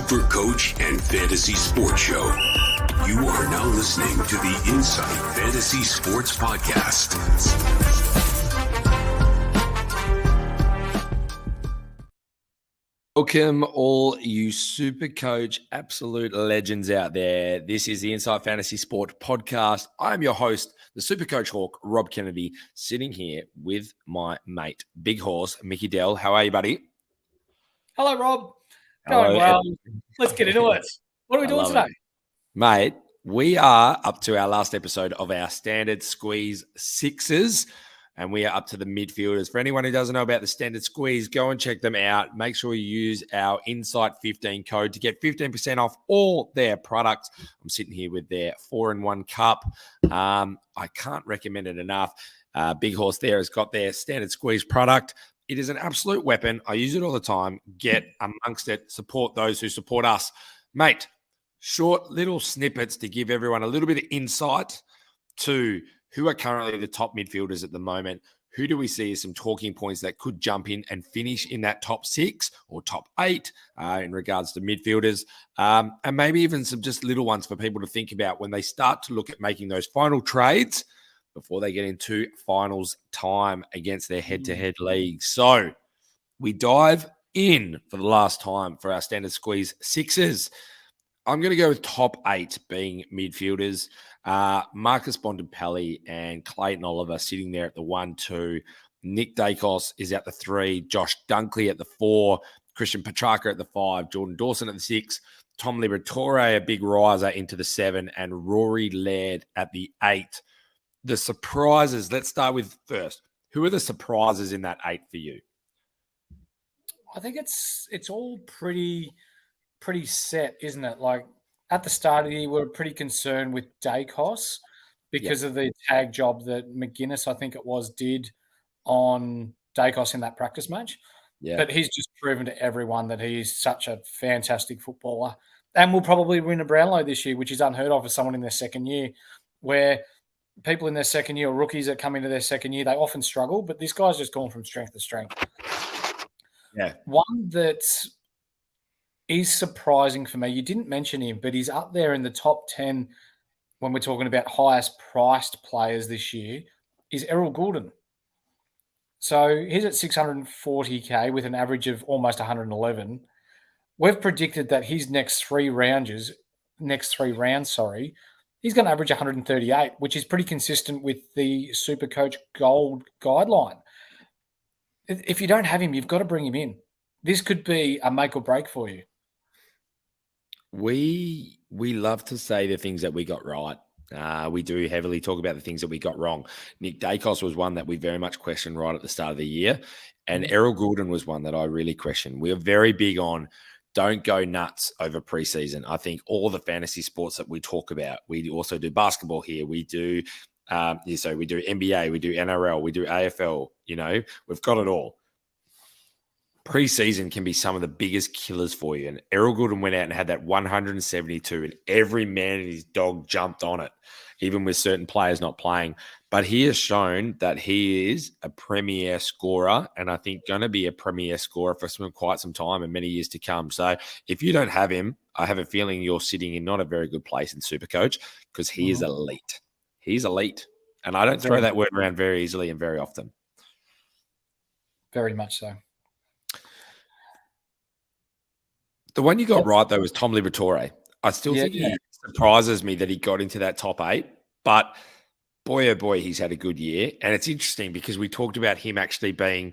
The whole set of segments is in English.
Supercoach and Fantasy Sports Show. You are now listening to the Insight Fantasy Sports Podcast. Welcome, all you Supercoach absolute legends out there. This is the Insight Fantasy Sport Podcast. I'm your host, the Supercoach Hawk, Rob Kennedy, sitting here with my mate, Big Horse, Mickey Dell. How are you, buddy? Hello, Rob. Going well. Let's get into it. What are we doing today? Mate, we are up to our last episode of our standard squeeze sixes, and we are up to the midfielders. For anyone who doesn't know about the standard squeeze, go and check them out. Make sure you use our Insight15 code to get 15% off all their products. I'm sitting here with their 4-in-1 cup. I can't recommend it enough. Big Horse there has got their standard squeeze product. It is an absolute weapon. I use it all the time. Get amongst it. Support those who support us. Mate, short little snippets to give everyone a little bit of insight to who are currently the top midfielders at the moment. Who do we see as some talking points that could jump in and finish in that top 6 or top 8 in regards to midfielders? And maybe even some just little ones for people to think about when they start to look at making those final trades before they get into finals time against their head-to-head leagues. So we dive in for the last time for our standard squeeze sixes. I'm going to go with top 8 being midfielders. Marcus Bontempelli and Clayton Oliver sitting there at the 1-2. Nick Dacos is at the 3. Josh Dunkley at the 4. Christian Petrarca at the 5. Jordan Dawson at the 6. Tom Liberatore, a big riser, into the 7. And Rory Laird at the 8. The surprises, let's start with first. Who are the surprises in that 8 for you? I think it's all pretty set, isn't it? Like at the start of the year, we were pretty concerned with Dacos because of the tag job that McGuinness, I think it was, did on Dacos in that practice match. Yeah. But he's just proven to everyone that he's such a fantastic footballer and will probably win a Brownlow this year, which is unheard of for someone in their second year, where people in their second year or rookies that come into their second year, they often struggle, but this guy's just gone from strength to strength. Yeah. One that is surprising for me, you didn't mention him, but he's up there in the top 10 when we're talking about highest priced players this year, is Errol Goulden. So he's at 640K with an average of almost 111. We've predicted that his next three rounds, he's going to average 138, which is pretty consistent with the Supercoach Gold guideline. If you don't have him, you've got to bring him in. This could be a make or break for you. We love to say the things that we got right. We do heavily talk about the things that we got wrong. Nick Dacos was one that we very much questioned right at the start of the year. And Errol Goulden was one that I really questioned. We are very big on don't go nuts over preseason. I think all the fantasy sports that we talk about, we also do basketball here. We do, we do NBA, we do NRL, we do AFL. We've got it all. Preseason can be some of the biggest killers for you. And Errol Goulden went out and had that 172, and every man and his dog jumped on it, even with certain players not playing. But he has shown that he is a premier scorer, and I think going to be a premier scorer for quite some time and many years to come. So if you don't have him, I have a feeling you're sitting in not a very good place in Supercoach because he is elite. He's elite. And I don't throw that word around very easily and very often. Very much so. The one you got right, though, was Tom Liberatore. I still think he surprises me that he got into that top 8, but boy, oh boy, he's had a good year. And it's interesting because we talked about him actually being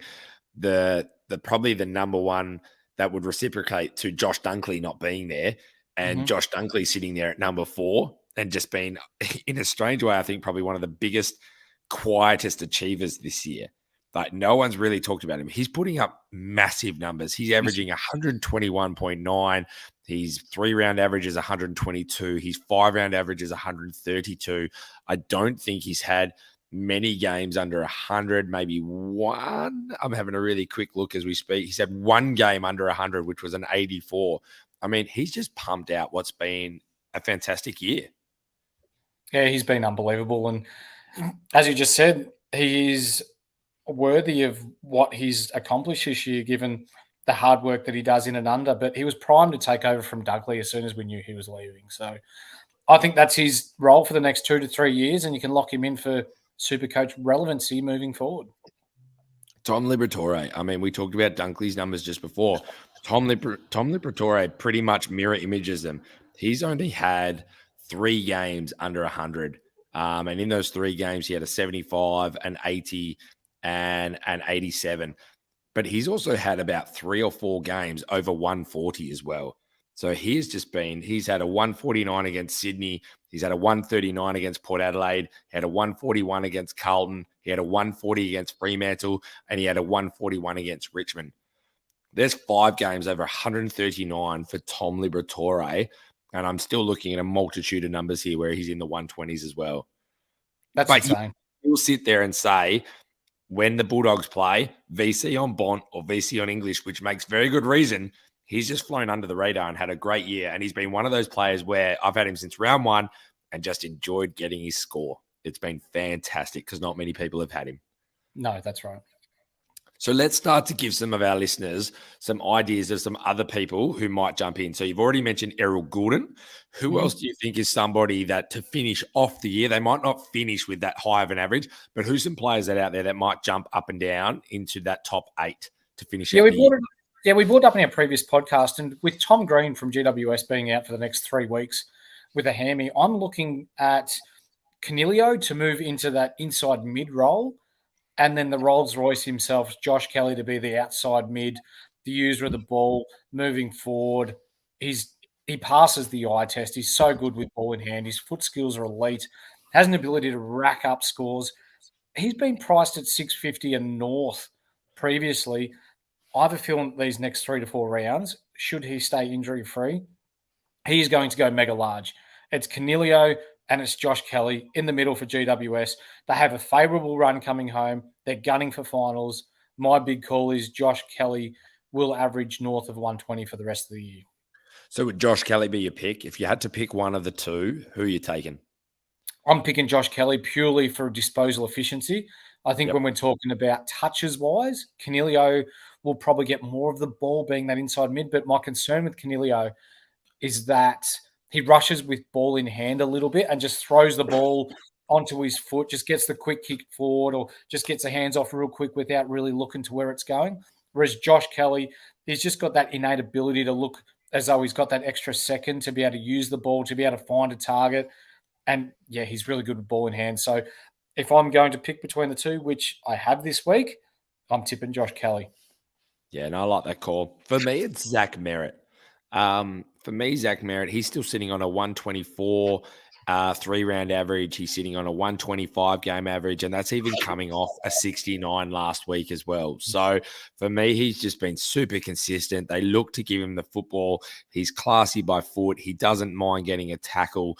the probably the number one that would reciprocate to Josh Dunkley not being there, and Josh Dunkley sitting there at number 4 and just being, in a strange way, I think probably one of the biggest, quietest achievers this year. But no one's really talked about him. He's putting up massive numbers. He's averaging 121.9. His 3-round average is 122. His 5-round average is 132. I don't think he's had many games under 100, maybe one. I'm having a really quick look as we speak. He's had one game under 100, which was an 84. I mean, he's just pumped out what's been a fantastic year. Yeah, he's been unbelievable. And as you just said, he is worthy of what he's accomplished this year, given the hard work that he does in and under. But he was primed to take over from Dudley as soon as we knew he was leaving. So I think that's his role for the next 2 to 3 years, and you can lock him in for Supercoach relevancy moving forward. Tom Liberatore. I mean, we talked about Dunkley's numbers just before. Tom Liberatore pretty much mirror images them. He's only had 3 games under 100. And in those 3 games, he had a 75, an 80, and an 87. But he's also had about 3 or 4 games over 140 as well. So he's had a 149 against Sydney. He's had a 139 against Port Adelaide. He had a 141 against Carlton. He had a 140 against Fremantle. And he had a 141 against Richmond. There's 5 games over 139 for Tom Liberatore. And I'm still looking at a multitude of numbers here where he's in the 120s as well. That's insane. You'll sit there and say, when the Bulldogs play, VC on Bont or VC on English, which makes very good reason, he's just flown under the radar and had a great year. And he's been one of those players where I've had him since round 1 and just enjoyed getting his score. It's been fantastic because not many people have had him. No, that's right. So let's start to give some of our listeners some ideas of some other people who might jump in. So you've already mentioned Errol Goulden. Who else do you think is somebody that to finish off the year, they might not finish with that high of an average, but who's some players that out there that might jump up and down into that top 8 to finish out the year? We brought up in our previous podcast, and with Tom Green from GWS being out for the next 3 weeks with a hammy, I'm looking at Canelio to move into that inside mid role, and then the Rolls Royce himself, Josh Kelly, to be the outside mid, the user of the ball, moving forward. He passes the eye test. He's so good with ball in hand. His foot skills are elite. Has an ability to rack up scores. He's been priced at 650 and north previously. I have a feeling these next 3 to 4 rounds, should he stay injury-free, he's going to go mega large. It's Canelio and it's Josh Kelly in the middle for GWS. They have a favourable run coming home. They're gunning for finals. My big call is Josh Kelly will average north of 120 for the rest of the year. So would Josh Kelly be your pick? If you had to pick one of the 2, who are you taking? I'm picking Josh Kelly purely for disposal efficiency. I think when we're talking about touches-wise, Canelio will probably get more of the ball being that inside mid. But my concern with Canelio is that he rushes with ball in hand a little bit and just throws the ball onto his foot, just gets the quick kick forward or just gets the hands off real quick without really looking to where it's going. Whereas Josh Kelly, he's just got that innate ability to look as though he's got that extra second to be able to use the ball, to be able to find a target. And, yeah, he's really good with ball in hand. So if I'm going to pick between the 2, which I have this week, I'm tipping Josh Kelly. Yeah, and I like that call. For me, it's Zach Merritt. For me, Zach Merritt, he's still sitting on a 124 3-round average. He's sitting on a 125 game average, and that's even coming off a 69 last week as well. So for me, he's just been super consistent. They look to give him the football. He's classy by foot. He doesn't mind getting a tackle.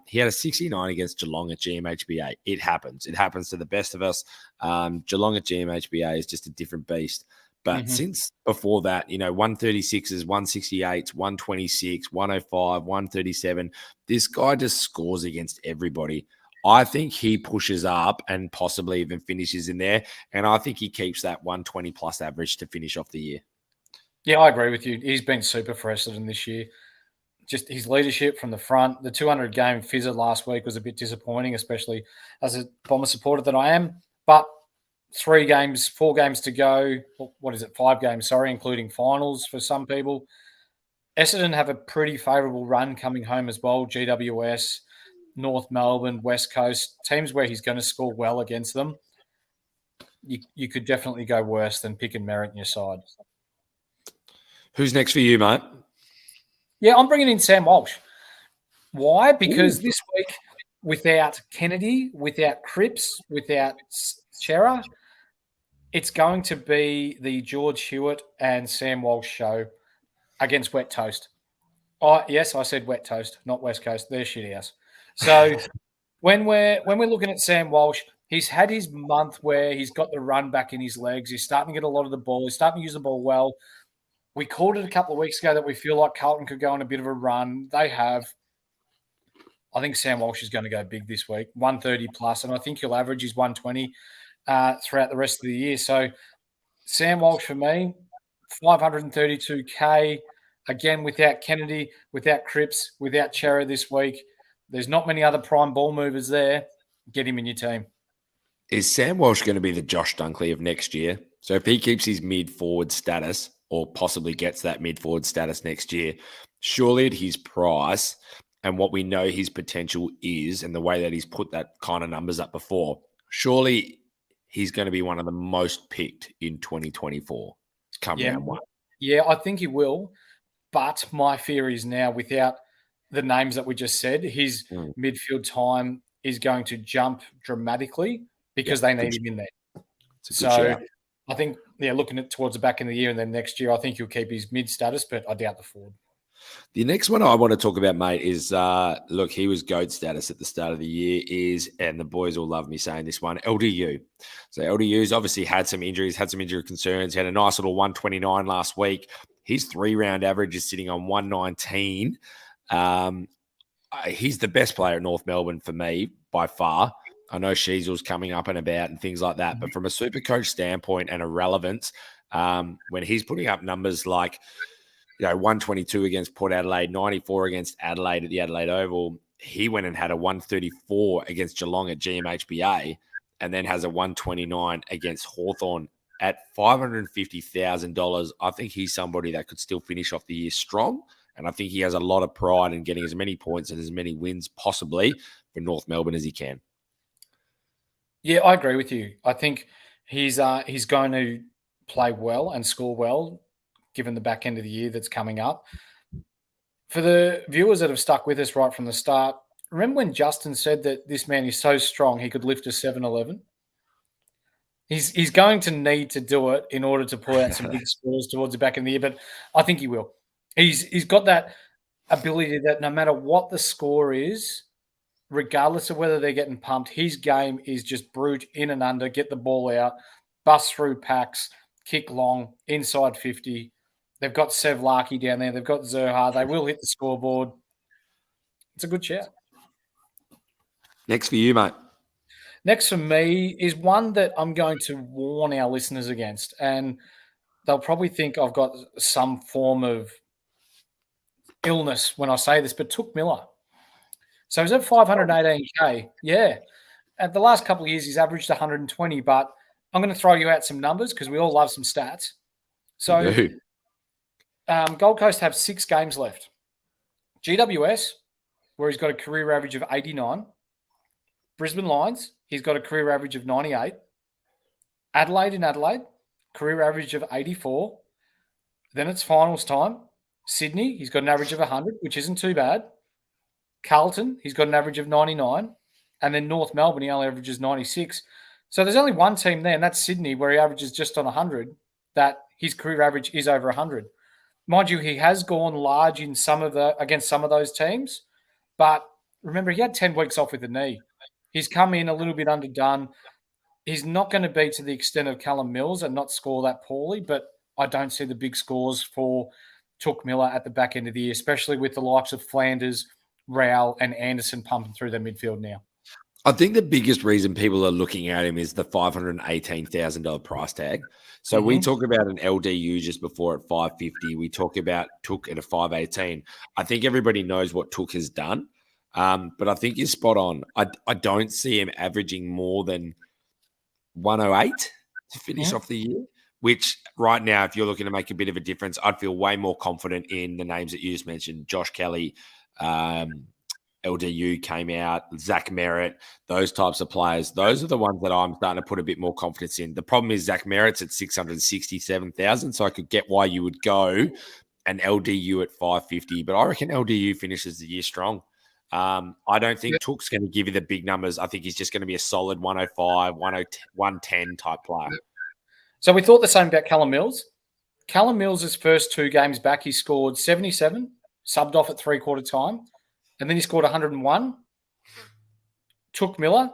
He had a 69 against Geelong at GMHBA. It happens. It happens to the best of us. Geelong at GMHBA is just a different beast. But since before that, 136s, 168s, 126, 105, 137, this guy just scores against everybody. I think he pushes up and possibly even finishes in there. And I think he keeps that 120 plus average to finish off the year. Yeah, I agree with you. He's been super for Essendon this year. Just his leadership from the front. The 200-game fizzer last week was a bit disappointing, especially as a Bomber supporter that I am. But 4 games to go. What is it? 5 games, including finals for some people. Essendon have a pretty favourable run coming home as well. GWS, North Melbourne, West Coast, teams where he's going to score well against them. You could definitely go worse than picking Merritt in your side. Who's next for you, mate? Yeah, I'm bringing in Sam Walsh. Why? Because this week, without Kennedy, without Cripps, without Chera, it's going to be the George Hewitt and Sam Walsh show against Wet Toast. Yes, I said Wet Toast, not West Coast. They're shit house. So when we're looking at Sam Walsh, he's had his month where he's got the run back in his legs. He's starting to get a lot of the ball. He's starting to use the ball well. We called it a couple of weeks ago that we feel like Carlton could go on a bit of a run. They have. I think Sam Walsh is going to go big this week, 130 plus, and I think he'll average his 120 throughout the rest of the year. So Sam Walsh for me, 532K. Again, without Kennedy, without Cripps, without Chera this week. There's not many other prime ball movers there. Get him in your team. Is Sam Walsh going to be the Josh Dunkley of next year? So if he keeps his mid-forward status or possibly gets that mid-forward status next year, surely at his price and what we know his potential is and the way that he's put that kind of numbers up before, surely he's going to be one of the most picked in 2024 come round one. Yeah, I think he will. But my fear is now without the names that we just said, his midfield time is going to jump dramatically because they need him in there. So I think, looking at towards the back end of the year and then next year, I think he'll keep his mid status, but I doubt the forward. The next one I want to talk about, mate, is look, he was GOAT status at the start of the year and the boys all love me saying this one, LDU. So LDU's obviously had some injuries, had some injury concerns, had a nice little 129 last week. His 3-round average is sitting on 119. He's the best player at North Melbourne for me by far. I know Sheasel's coming up and about and things like that, but from a Supercoach standpoint and a relevance, when he's putting up numbers like 122 against Port Adelaide, 94 against Adelaide at the Adelaide Oval, he went and had a 134 against Geelong at GMHBA and then has a 129 against Hawthorn at $550,000. I think he's somebody that could still finish off the year strong. And I think he has a lot of pride in getting as many points and as many wins possibly for North Melbourne as he can. Yeah, I agree with you. I think he's going to play well and score well, given the back end of the year that's coming up. For the viewers that have stuck with us right from the start, remember when Justin said that this man is so strong he could lift a 7-Eleven? He's going to need to do it in order to pull out some big scores towards the back end of the year, but I think he will. He's got that ability that no matter what the score is, regardless of whether they're getting pumped, his game is just brute, in and under, get the ball out, bust through packs, kick long, inside 50. They've got Sev Larkey down there. They've got Zerha. They will hit the scoreboard. It's a good shout. Next for you, mate. Next for me is one that I'm going to warn our listeners against, and they'll probably think I've got some form of illness when I say this, but Touk Miller. So he's at 518K. Yeah. At the last couple of years, he's averaged 120, but I'm going to throw you out some numbers because we all love some stats. So Gold Coast have 6 games left. GWS, where he's got a career average of 89. Brisbane Lions, he's got a career average of 98. Adelaide in Adelaide, career average of 84. Then it's finals time. Sydney, he's got an average of 100, which isn't too bad. Carlton, he's got an average of 99. And then North Melbourne, he only averages 96. So there's only one team there, and that's Sydney, where he averages just on 100, that his career average is over 100. Mind you, he has gone large in against some of those teams, but remember, he had 10 weeks off with a knee. He's come in a little bit underdone. He's not going to be to the extent of Callum Mills and not score that poorly, but I don't see the big scores for Touk Miller at the back end of the year, especially with the likes of Flanders, Rowell, and Anderson pumping through their midfield now. I think the biggest reason people are looking at him is the $518,000 price tag. So we talk about an LDU just before at 550. We talk about Touk at a 518. I think everybody knows what Touk has done, but I think you're spot on. I don't see him averaging more than 108 to finish off the year, which right now, if you're looking to make a bit of a difference, I'd feel way more confident in the names that you just mentioned, Josh Kelly, LDU came out, Zach Merritt, those types of players. Those are the ones that I'm starting to put a bit more confidence in. The problem is Zach Merritt's at 667,000, so I could get why you would go an LDU at 550, but I reckon LDU finishes the year strong. I don't think Took's going to give you the big numbers. I think he's just going to be a solid 105, 110 type player. So we thought the same about Callum Mills. Callum Mills' first 2 games back, he scored 77, subbed off at 3/4 time. And then he scored 101. Touk Miller,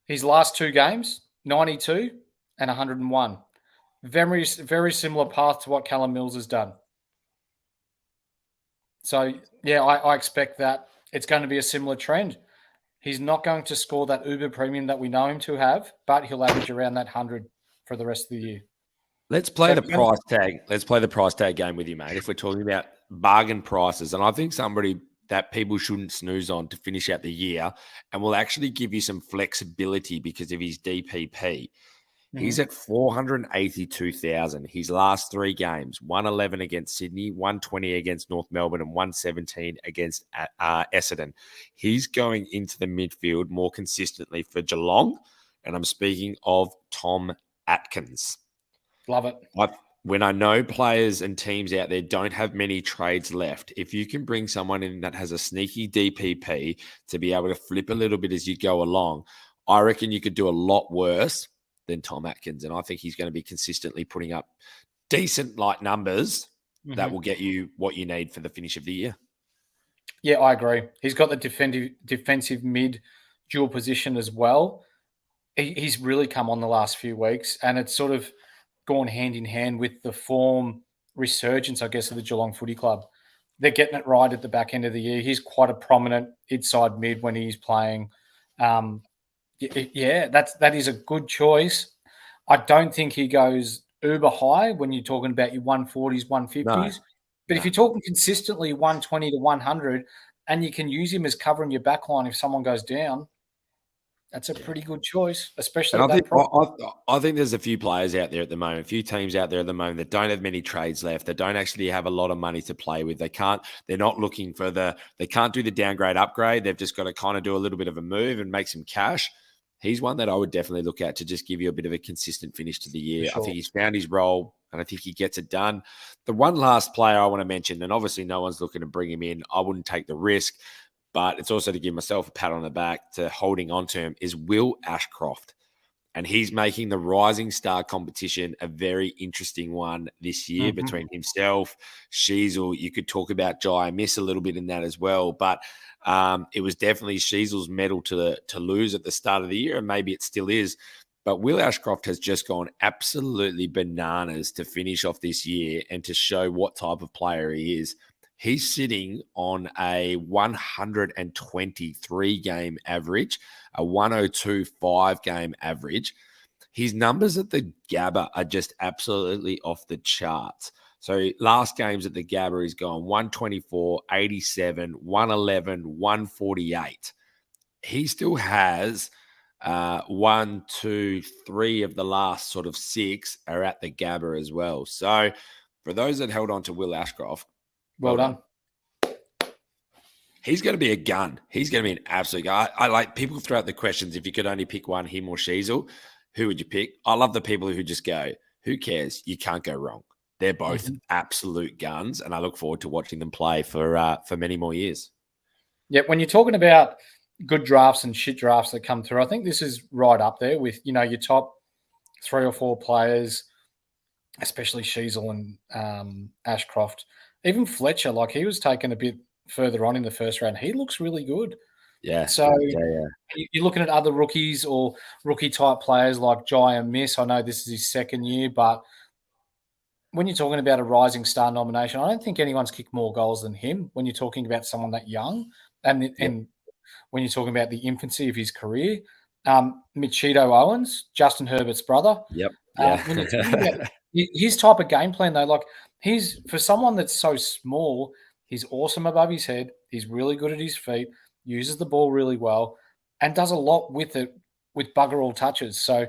his last 2 games, 92 and 101. Very, very similar path to what Callum Mills has done. So, yeah, I expect that it's going to be a similar trend. He's not going to score that uber premium that we know him to have, but he'll average around that 100 for the rest of the year. Let's play the So, price tag. Let's play the price tag game with you, mate. If we're talking about bargain prices, and I think somebody that people shouldn't snooze on to finish out the year, and will actually give you some flexibility because of his DPP. He's at 482,000. His last 3 games: 111 against Sydney, 120 against North Melbourne, and 117 against Essendon. He's going into the midfield more consistently for Geelong, and I'm speaking of Tom Atkins. love it. When I know players and teams out there don't have many trades left, if you can bring someone in that has a sneaky DPP to be able to flip a little bit as you go along, I reckon you could do a lot worse than Tom Atkins. And I think he's going to be consistently putting up decent light numbers that will get you what you need for the finish of the year. Yeah, I agree. He's got the defensive mid dual position as well. He's really come on the last few weeks, and it's sort of gone hand in hand with the form resurgence, I guess, of the Geelong Footy Club. They're getting it right at the back end of the year. He's quite a prominent inside mid when he's playing. Yeah, that is a good choice. I don't think he goes uber high when you're talking about your 140s, 150s. No. But if you're talking consistently 120 to 100, and you can use him as covering your back line if someone goes down, that's a pretty good choice, especially And at that price. I think there's a few players out there at the moment, a few teams out there at the moment that don't have many trades left, that don't actually have a lot of money to play with. They're not looking for they can't do the downgrade upgrade. They've just got to kind of do a little bit of a move and make some cash. He's one that I would definitely look at to just give you a bit of a consistent finish to the year. Sure. I think he's found his role and I think he gets it done. The one last player I want to mention, and obviously no one's looking to bring him in, I wouldn't take the risk, but it's also to give myself a pat on the back to holding on to him, is Will Ashcroft. And he's making the Rising Star competition a very interesting one this year between himself, Sheasel. You could talk about Jai Miss a little bit in that as well, but it was definitely Sheasel's medal to lose at the start of the year, and maybe it still is. But Will Ashcroft has just gone absolutely bananas to finish off this year and to show what type of player he is. He's sitting on a 123 game average, a 102.5 game average. His numbers at the Gabba are just absolutely off the charts. So last games at the Gabba, he's gone 124, 87, 111, 148. He still has 1, 2, 3 of the last sort of 6 are at the Gabba as well. So for those that held on to Will Ashcroft, Well done. He's going to be a gun. He's going to be an absolute gun. I like people throw out the questions. If you could only pick one, him or Sheasel, who would you pick? I love the people who just go, who cares? You can't go wrong. They're both absolute guns, and I look forward to watching them play for many more years. Yeah, when you're talking about good drafts and shit drafts that come through, I think this is right up there with, your top 3 or 4 players, especially Sheasel and Ashcroft. Even Fletcher, like he was taken a bit further on in the first round. He looks really good. Yeah. So you're looking at other rookies or rookie-type players like Jai Miss. I know this is his second year, but when you're talking about a Rising Star nomination, I don't think anyone's kicked more goals than him when you're talking about someone that young and when you're talking about the infancy of his career. Michito Owens, Justin Herbert's brother. Yep. Yeah. When you're talking about his type of game plan, though, like he's for someone that's so small, he's awesome above his head. He's really good at his feet, uses the ball really well, and does a lot with it with bugger all touches. So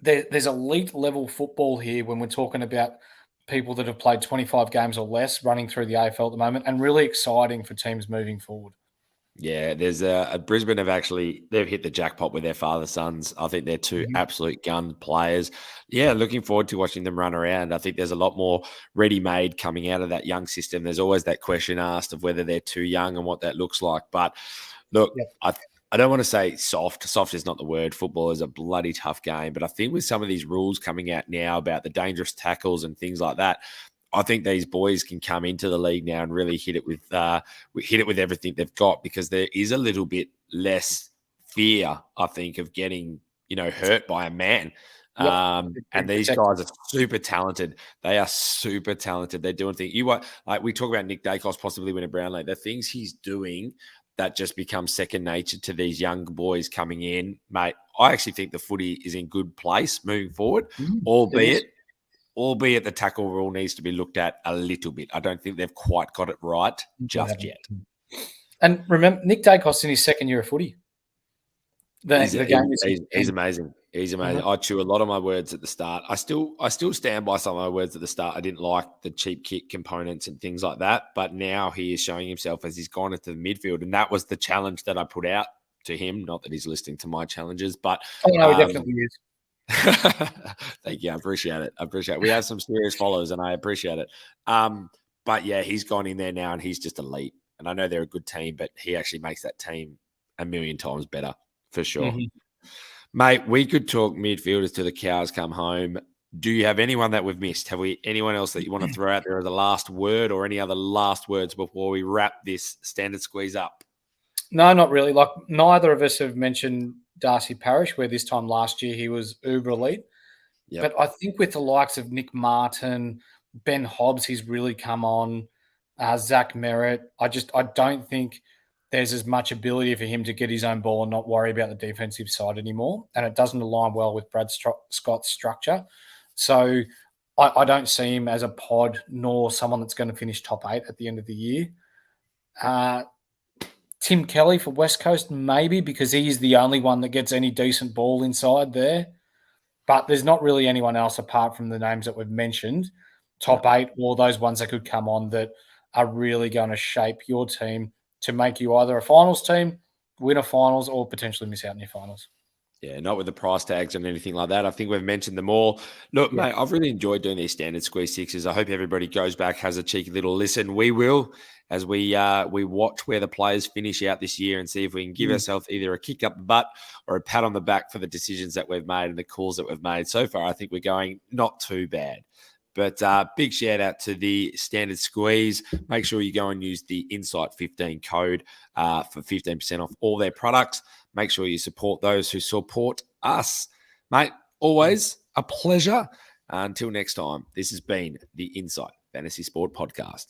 there's elite level football here when we're talking about people that have played 25 games or less running through the AFL at the moment, and really exciting for teams moving forward. Yeah, there's a Brisbane they've hit the jackpot with their father sons. I think they're 2 absolute gun players. Yeah, looking forward to watching them run around. I think there's a lot more ready-made coming out of that young system. There's always that question asked of whether they're too young and what that looks like. But look, I don't want to say soft. Soft is not the word. Football is a bloody tough game. But I think with some of these rules coming out now about the dangerous tackles and things like that, I think these boys can come into the league now and really hit it with everything they've got, because there is a little bit less fear, I think, of getting hurt by a man. And these guys are super talented. They are super talented. They're doing things. Like we talk about Nick Dacos possibly winning Brownlow. The things he's doing that just becomes second nature to these young boys coming in, mate. I actually think the footy is in good place moving forward, albeit albeit the tackle rule needs to be looked at a little bit. I don't think they've quite got it right just yet. And remember, Nick Dacos in his second year of footy. He's amazing. He's amazing. Mm-hmm. I chew a lot of my words at the start. I still stand by some of my words at the start. I didn't like the cheap kick components and things like that. But now he is showing himself as he's gone into the midfield. And that was the challenge that I put out to him. Not that he's listening to my challenges, but he definitely is. Thank you. I appreciate it. We have some serious followers and I appreciate it. But yeah, he's gone in there now and he's just elite. And I know they're a good team, but he actually makes that team a million times better for sure. Mm-hmm. Mate, we could talk midfielders till the cows come home. Do you have anyone that we've missed? Anyone else that you want to throw out there as a last word or any other last words before we wrap this standard squeeze up? No, not really. Like neither of us have mentioned Darcy Parish, where this time last year he was uber elite. Yep. But I think with the likes of Nick Martin, Ben Hobbs, he's really come on. Zach Merritt, I don't think there's as much ability for him to get his own ball and not worry about the defensive side anymore. And it doesn't align well with Brad Scott's structure. So I don't see him as a pod nor someone that's going to finish top 8 at the end of the year. Tim Kelly for West Coast, maybe, because he is the only one that gets any decent ball inside there. But there's not really anyone else apart from the names that we've mentioned, top 8, or those ones that could come on that are really going to shape your team to make you either a finals team, win a finals, or potentially miss out on your finals. Yeah, not with the price tags and anything like that. I think we've mentioned them all. Look, mate, I've really enjoyed doing these standard squeeze sixes. I hope everybody goes back, has a cheeky little listen. We will, as we watch where the players finish out this year and see if we can give ourselves either a kick up the butt or a pat on the back for the decisions that we've made and the calls that we've made. So far, I think we're going not too bad. But big shout out to the standard squeeze. Make sure you go and use the Insight 15 code for 15% off all their products. Make sure you support those who support us. Mate, always a pleasure. Until next time, this has been the Insight Fantasy Sport Podcast.